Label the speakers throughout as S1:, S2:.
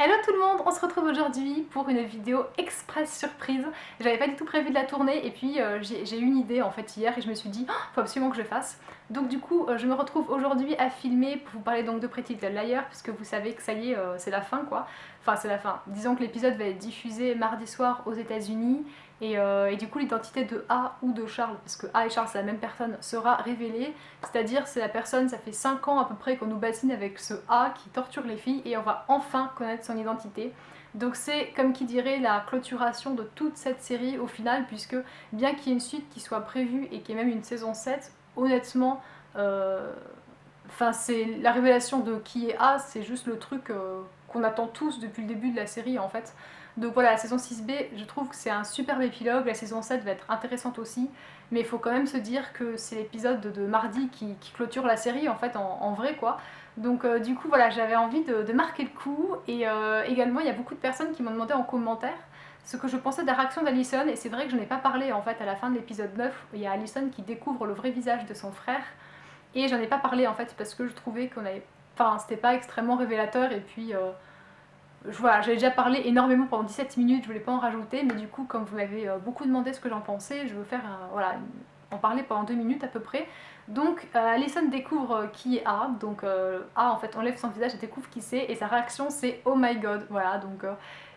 S1: Hello tout le monde, on se retrouve aujourd'hui pour une vidéo express surprise. J'avais pas du tout prévu de la tourner et puis j'ai eu une idée en fait hier et je me suis dit oh, faut absolument que je le fasse. Donc du coup je me retrouve aujourd'hui à filmer pour vous parler donc de Pretty Little Liars puisque vous savez que ça y est c'est la fin quoi. Enfin c'est la fin. Disons que l'épisode va être diffusé mardi soir aux États-Unis et du coup l'identité de A ou de Charles, parce que A et Charles c'est la même personne, sera révélée. C'est-à-dire c'est la personne, ça fait 5 ans à peu près qu'on nous bassine avec ce A qui torture les filles et on va enfin connaître son identité. Donc c'est comme qui dirait la clôturation de toute cette série au final, puisque bien qu'il y ait une suite qui soit prévue et qu'il y ait même une saison 7, honnêtement, c'est la révélation de qui est A, c'est juste le truc qu'on attend tous depuis le début de la série en fait. Donc voilà, la saison 6B, je trouve que c'est un superbe épilogue, la saison 7 va être intéressante aussi, mais il faut quand même se dire que c'est l'épisode de mardi qui clôture la série en fait en vrai quoi. Donc du coup voilà, j'avais envie de marquer le coup et également il y a beaucoup de personnes qui m'ont demandé en commentaire ce que je pensais de la réaction d'Alison et c'est vrai que je n'en ai pas parlé en fait à la fin de l'épisode 9, il y a Alison qui découvre le vrai visage de son frère et j'en ai pas parlé en fait parce que je trouvais qu'on avait... Enfin, c'était pas extrêmement révélateur et puis voilà, j'avais déjà parlé énormément pendant 17 minutes, je voulais pas en rajouter, mais du coup, comme vous m'avez beaucoup demandé ce que j'en pensais, je veux faire voilà, en parler pendant 2 minutes à peu près. Donc, Alison découvre qui est A, donc A en fait enlève son visage et découvre qui c'est, et sa réaction c'est oh my god, voilà, donc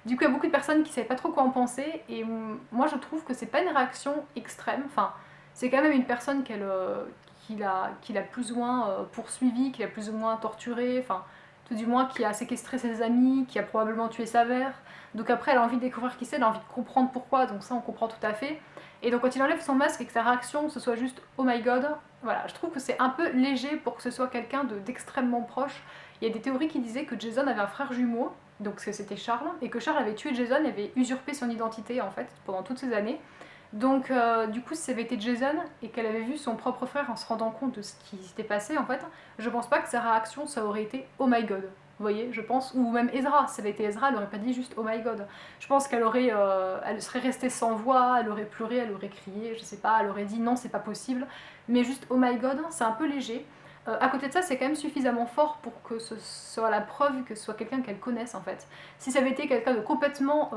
S1: du coup, il y a beaucoup de personnes qui savaient pas trop quoi en penser, et moi je trouve que c'est pas une réaction extrême, enfin, c'est quand même une personne qu'il a plus ou moins poursuivi, qu'il a plus ou moins torturé, enfin tout du moins qui a séquestré ses amis, qui a probablement tué sa mère. Donc après, elle a envie de découvrir qui c'est, elle a envie de comprendre pourquoi, donc ça on comprend tout à fait. Et donc quand il enlève son masque et que sa réaction ce soit juste oh my god, voilà, je trouve que c'est un peu léger pour que ce soit quelqu'un d'extrêmement proche. Il y a des théories qui disaient que Jason avait un frère jumeau, donc c'était Charles, et que Charles avait tué Jason et avait usurpé son identité en fait pendant toutes ces années. Donc du coup si ça avait été Jason et qu'elle avait vu son propre frère en se rendant compte de ce qui s'était passé en fait, je pense pas que sa réaction ça aurait été oh my god. Vous voyez, je pense, ou même Ezra, si ça avait été Ezra, elle aurait pas dit juste oh my god. Je pense qu'elle aurait, elle serait restée sans voix, elle aurait pleuré, elle aurait crié, je sais pas, elle aurait dit non c'est pas possible, mais juste oh my god, c'est un peu léger. À côté de ça, c'est quand même suffisamment fort pour que ce soit la preuve que ce soit quelqu'un qu'elle connaisse en fait. Si ça avait été quelqu'un de complètement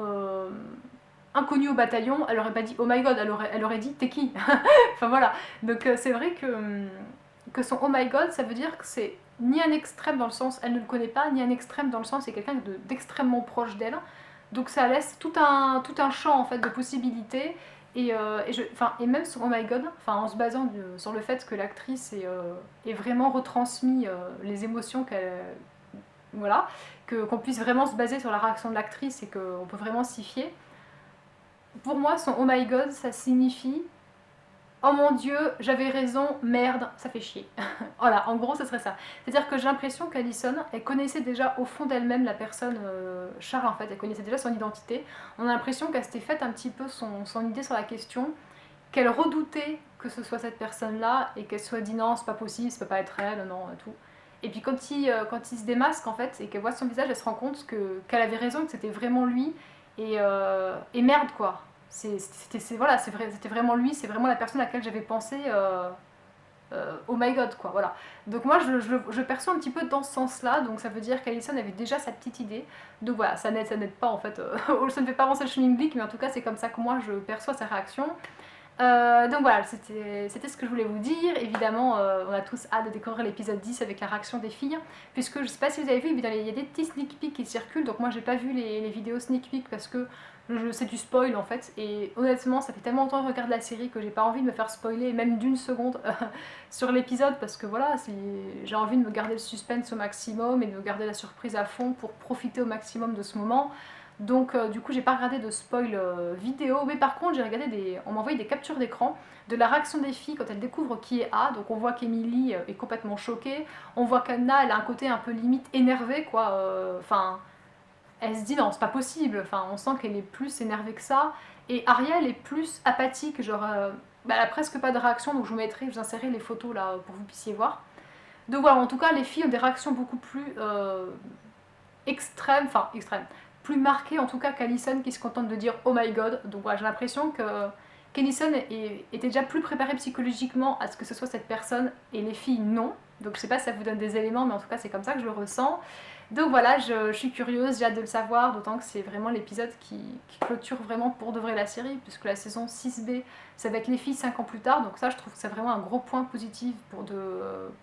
S1: inconnue au bataillon, elle aurait pas dit oh my god, elle aurait dit t'es qui. Enfin voilà. Donc c'est vrai que son oh my god, ça veut dire que c'est ni un extrême dans le sens elle ne le connaît pas, ni un extrême dans le sens c'est quelqu'un d'extrêmement proche d'elle. Donc ça laisse tout un champ en fait de possibilités. Et même son oh my god, en se basant sur le fait que l'actrice ait vraiment retransmis les émotions qu'elle, voilà, qu'on puisse vraiment se baser sur la réaction de l'actrice et qu'on peut vraiment s'y fier. Pour moi, son oh my god, ça signifie oh mon dieu, j'avais raison, merde, ça fait chier. Voilà, en gros, ce serait ça. C'est-à-dire que j'ai l'impression qu'Alison, elle connaissait déjà au fond d'elle-même la personne Charles, en fait, elle connaissait déjà son identité. On a l'impression qu'elle s'était faite un petit peu son idée sur la question, qu'elle redoutait que ce soit cette personne-là et qu'elle soit dit non, c'est pas possible, ça peut pas être elle, non, et tout. Et puis quand il se démasque, en fait, et qu'elle voit son visage, elle se rend compte qu'elle avait raison, que c'était vraiment lui, et merde, quoi. Voilà, c'était vraiment lui, c'est vraiment la personne à laquelle j'avais pensé oh my god quoi, voilà. Donc moi je perçois un petit peu dans ce sens là, donc ça veut dire qu'Alison avait déjà sa petite idée, donc voilà, ça n'aide pas en fait, ça ne fait pas avancer le schmilblick, mais en tout cas c'est comme ça que moi je perçois sa réaction. Donc voilà, c'était ce que je voulais vous dire. Évidemment, on a tous hâte de découvrir l'épisode 10 avec la réaction des filles, puisque je sais pas si vous avez vu, mais il y a des petits sneak peeks qui circulent, donc moi j'ai pas vu les vidéos sneak peek parce que c'est du spoil en fait, et honnêtement ça fait tellement longtemps que je regarde la série que j'ai pas envie de me faire spoiler, même d'une seconde, sur l'épisode, parce que voilà, j'ai envie de me garder le suspense au maximum et de me garder la surprise à fond pour profiter au maximum de ce moment. Donc du coup j'ai pas regardé de spoil vidéo, mais par contre j'ai regardé on m'a envoyé des captures d'écran de la réaction des filles quand elles découvrent qui est A. Donc on voit qu'Emily est complètement choquée, on voit qu'Anna elle a un côté un peu limite énervé quoi, elle se dit non c'est pas possible, on sent qu'elle est plus énervée que ça, et Ariel est plus apathique, genre elle a presque pas de réaction, donc je vous insérerai les photos là pour que vous puissiez voir. Donc voilà, en tout cas les filles ont des réactions beaucoup plus extrêmes, plus marquées en tout cas qu'Alison qui se contente de dire oh my god. Donc voilà, j'ai l'impression qu'Alison était déjà plus préparée psychologiquement à ce que ce soit cette personne et les filles non. Donc je sais pas si ça vous donne des éléments, mais en tout cas c'est comme ça que je le ressens. Donc voilà, je suis curieuse, j'ai hâte de le savoir, d'autant que c'est vraiment l'épisode qui clôture vraiment pour de vrai la série, puisque la saison 6B, ça va être les filles 5 ans plus tard, donc ça je trouve que c'est vraiment un gros point positif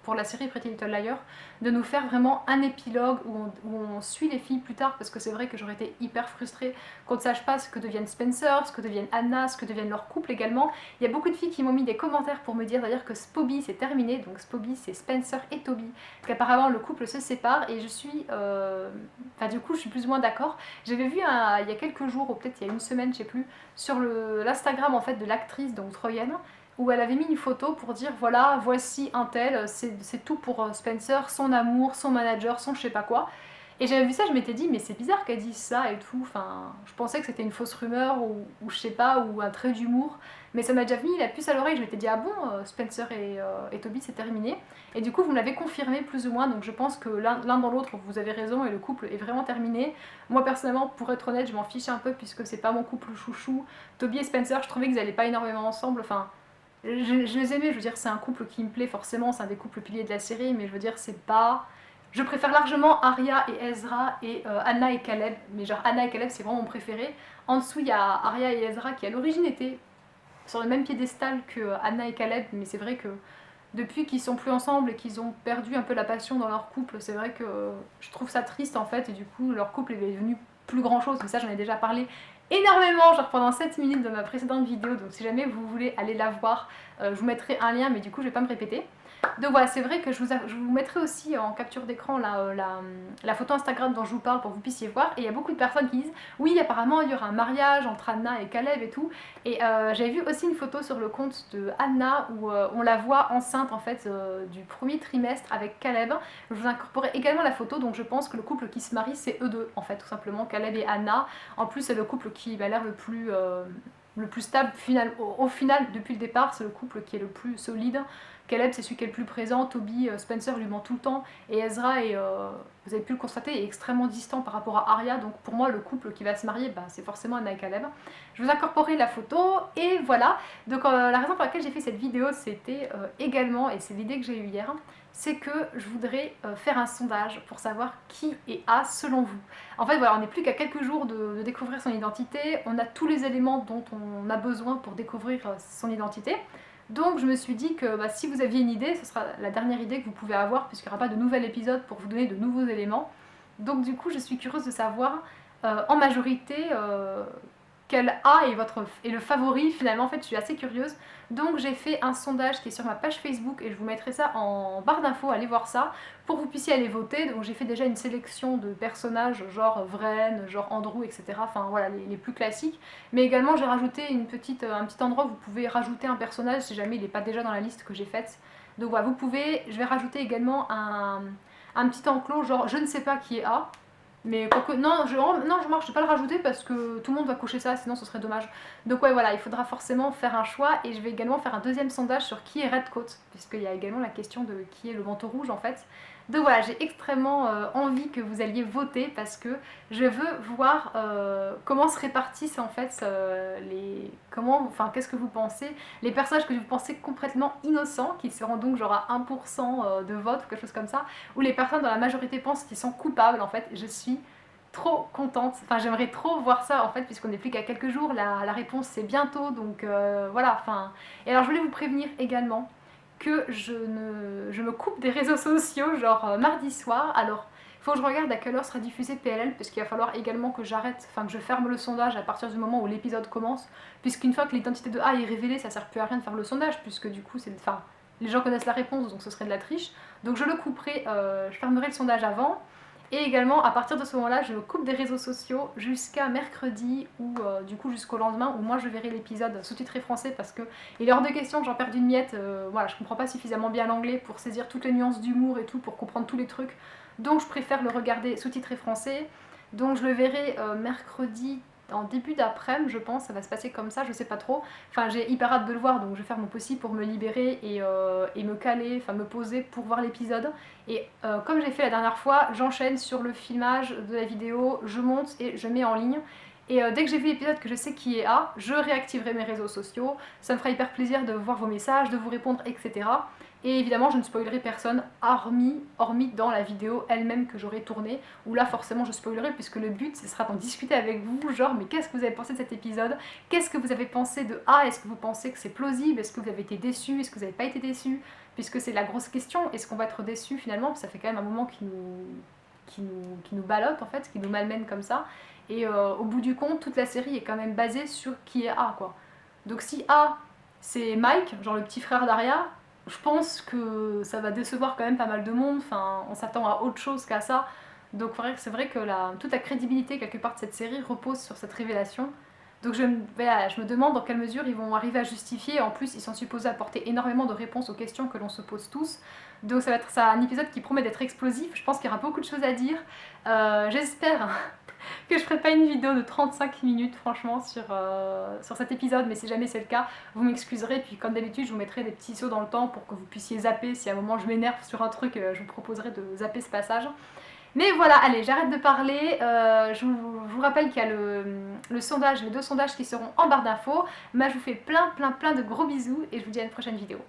S1: pour la série Pretty Little Liars, de nous faire vraiment un épilogue où on suit les filles plus tard, parce que c'est vrai que j'aurais été hyper frustrée qu'on ne sache pas ce que deviennent Spencer, ce que deviennent Anna, ce que deviennent leur couple également. Il y a beaucoup de filles qui m'ont mis des commentaires pour me dire d'ailleurs que Spoby c'est terminé, donc Spoby c'est Spencer et Toby, qu'apparemment le couple se sépare, et je suis... Enfin du coup je suis plus ou moins d'accord. J'avais vu il y a quelques jours, ou peut-être il y a une semaine, je sais plus, sur l'Instagram en fait de l'actrice, donc troyenne, où elle avait mis une photo pour dire voilà, voici un tel, c'est tout pour Spencer, son amour, son manager, son je sais pas quoi. Et j'avais vu ça, je m'étais dit mais c'est bizarre qu'elle dise ça et tout, enfin je pensais que c'était une fausse rumeur ou je sais pas, ou un trait d'humour, mais ça m'a déjà mis la puce à l'oreille, je m'étais dit ah bon, Spencer et Toby c'est terminé, et du coup vous me l'avez confirmé plus ou moins, donc je pense que l'un dans l'autre vous avez raison et le couple est vraiment terminé. Moi personnellement, pour être honnête, je m'en fiche un peu puisque c'est pas mon couple chouchou. Toby et Spencer, je trouvais qu'ils allaient pas énormément ensemble, enfin je les aimais, je veux dire, c'est un couple qui me plaît forcément, c'est un des couples piliers de la série, mais je veux dire, c'est pas... Je préfère largement Arya et Ezra et Anna et Caleb, mais genre Anna et Caleb c'est vraiment mon préféré. En dessous il y a Arya et Ezra qui à l'origine étaient sur le même piédestal que Anna et Caleb, mais c'est vrai que depuis qu'ils sont plus ensemble et qu'ils ont perdu un peu la passion dans leur couple, c'est vrai que je trouve ça triste en fait, et du coup leur couple est devenu plus grand chose, mais ça j'en ai déjà parlé énormément, genre pendant 7 minutes de ma précédente vidéo, donc si jamais vous voulez aller la voir, je vous mettrai un lien, mais du coup je vais pas me répéter. Donc voilà, c'est vrai que je vous mettrai aussi en capture d'écran la photo Instagram dont je vous parle pour que vous puissiez voir. Et il y a beaucoup de personnes qui disent oui, apparemment il y aura un mariage entre Anna et Caleb et tout. Et j'avais vu aussi une photo sur le compte de Anna où on la voit enceinte en fait du premier trimestre avec Caleb. Je vous incorporerai également la photo, donc je pense que le couple qui se marie c'est eux deux en fait, tout simplement, Caleb et Anna. En plus c'est le couple qui m'a l'air le plus stable au final depuis le départ, c'est le couple qui est le plus solide. Caleb c'est celui qui est le plus présent, Toby, Spencer lui ment tout le temps, et Ezra vous avez pu le constater, est extrêmement distant par rapport à Arya, donc pour moi le couple qui va se marier, bah, c'est forcément Anna et Caleb. Je vous incorporerai la photo, et voilà. Donc la raison pour laquelle j'ai fait cette vidéo, c'était également, et c'est l'idée que j'ai eue hier, c'est que je voudrais faire un sondage pour savoir qui est A selon vous. En fait voilà, on n'est plus qu'à quelques jours de découvrir son identité, on a tous les éléments dont on a besoin pour découvrir son identité. Donc je me suis dit que bah, si vous aviez une idée, ce sera la dernière idée que vous pouvez avoir, puisqu'il n'y aura pas de nouvel épisode pour vous donner de nouveaux éléments. Donc du coup je suis curieuse de savoir en majorité quel A est le favori finalement. En fait je suis assez curieuse. Donc j'ai fait un sondage qui est sur ma page Facebook, et je vous mettrai ça en barre d'infos, allez voir ça, pour que vous puissiez aller voter. Donc j'ai fait déjà une sélection de personnages genre Vren, genre Andrew, etc. Enfin voilà, les plus classiques. Mais également j'ai rajouté un petit endroit où vous pouvez rajouter un personnage si jamais il n'est pas déjà dans la liste que j'ai faite. Donc voilà, je vais rajouter également un petit enclos genre je ne sais pas qui est A. Mais quoique, non, je vais pas le rajouter parce que tout le monde va cocher ça, sinon ce serait dommage. Donc ouais, voilà, il faudra forcément faire un choix, et je vais également faire un deuxième sondage sur qui est Redcoat, puisqu'il y a également la question de qui est le manteau rouge en fait. Donc voilà, j'ai extrêmement envie que vous alliez voter, parce que je veux voir comment se répartissent en fait qu'est-ce que vous pensez, les personnages que vous pensez complètement innocents, qui seront donc genre à 1% de vote ou quelque chose comme ça, ou les personnes dans la majorité pensent qu'ils sont coupables en fait. Je suis trop contente, enfin j'aimerais trop voir ça en fait, puisqu'on n'est plus qu'à quelques jours, la réponse c'est bientôt, donc voilà, enfin... Et alors je voulais vous prévenir également que je me coupe des réseaux sociaux, genre mardi soir. Alors, il faut que je regarde à quelle heure sera diffusé PLL, parce qu'il va falloir également que j'arrête, enfin que je ferme le sondage à partir du moment où l'épisode commence, puisqu'une fois que l'identité de A est révélée, ça sert plus à rien de faire le sondage, puisque du coup, enfin, les gens connaissent la réponse, donc ce serait de la triche. Donc je le couperai, je fermerai le sondage avant. Et également, à partir de ce moment-là, je me coupe des réseaux sociaux jusqu'à mercredi, ou du coup jusqu'au lendemain, où moi je verrai l'épisode sous-titré français, parce que il est hors de question que j'en perde une miette. Voilà, je comprends pas suffisamment bien l'anglais pour saisir toutes les nuances d'humour et tout, pour comprendre tous les trucs. Donc je préfère le regarder sous-titré français. Donc je le verrai mercredi en début d'après-midi, je pense, ça va se passer comme ça, je sais pas trop. Enfin, j'ai hyper hâte de le voir, donc je vais faire mon possible pour me libérer et me caler, enfin me poser pour voir l'épisode. Et comme j'ai fait la dernière fois, j'enchaîne sur le filmage de la vidéo, je monte et je mets en ligne. Et dès que j'ai vu l'épisode, que je sais qui est A, je réactiverai mes réseaux sociaux. Ça me fera hyper plaisir de voir vos messages, de vous répondre, etc. Et évidemment, je ne spoilerai personne, hormis dans la vidéo elle-même que j'aurai tournée, où là forcément je spoilerai, puisque le but ce sera d'en discuter avec vous, genre mais qu'est-ce que vous avez pensé de cet épisode? Qu'est-ce que vous avez pensé de A? Est-ce que vous pensez que c'est plausible? Est-ce que vous avez été déçu? Est-ce que vous n'avez pas été déçu? Puisque c'est la grosse question, est-ce qu'on va être déçu finalement? Parce que ça fait quand même un moment qui nous ballotte en fait, qui nous malmène comme ça. Et au bout du compte, toute la série est quand même basée sur qui est A, quoi. Donc si A, c'est Mike, genre le petit frère d'Arya, je pense que ça va décevoir quand même pas mal de monde, enfin, on s'attend à autre chose qu'à ça. Donc c'est vrai que toute la crédibilité quelque part de cette série repose sur cette révélation. Donc voilà, je me demande dans quelle mesure ils vont arriver à justifier. En plus, ils sont supposés apporter énormément de réponses aux questions que l'on se pose tous. Donc ça va être un épisode qui promet d'être explosif. Je pense qu'il y aura beaucoup de choses à dire. J'espère que je ferai pas une vidéo de 35 minutes franchement sur cet épisode, mais si jamais c'est le cas, vous m'excuserez. Puis comme d'habitude, je vous mettrai des petits sauts dans le temps pour que vous puissiez zapper. Si à un moment je m'énerve sur un truc, je vous proposerai de zapper ce passage. Mais voilà, allez, j'arrête de parler. Je vous rappelle qu'il y a le sondage, les 2 sondages qui seront en barre d'infos. Moi, je vous fais plein de gros bisous et je vous dis à une prochaine vidéo.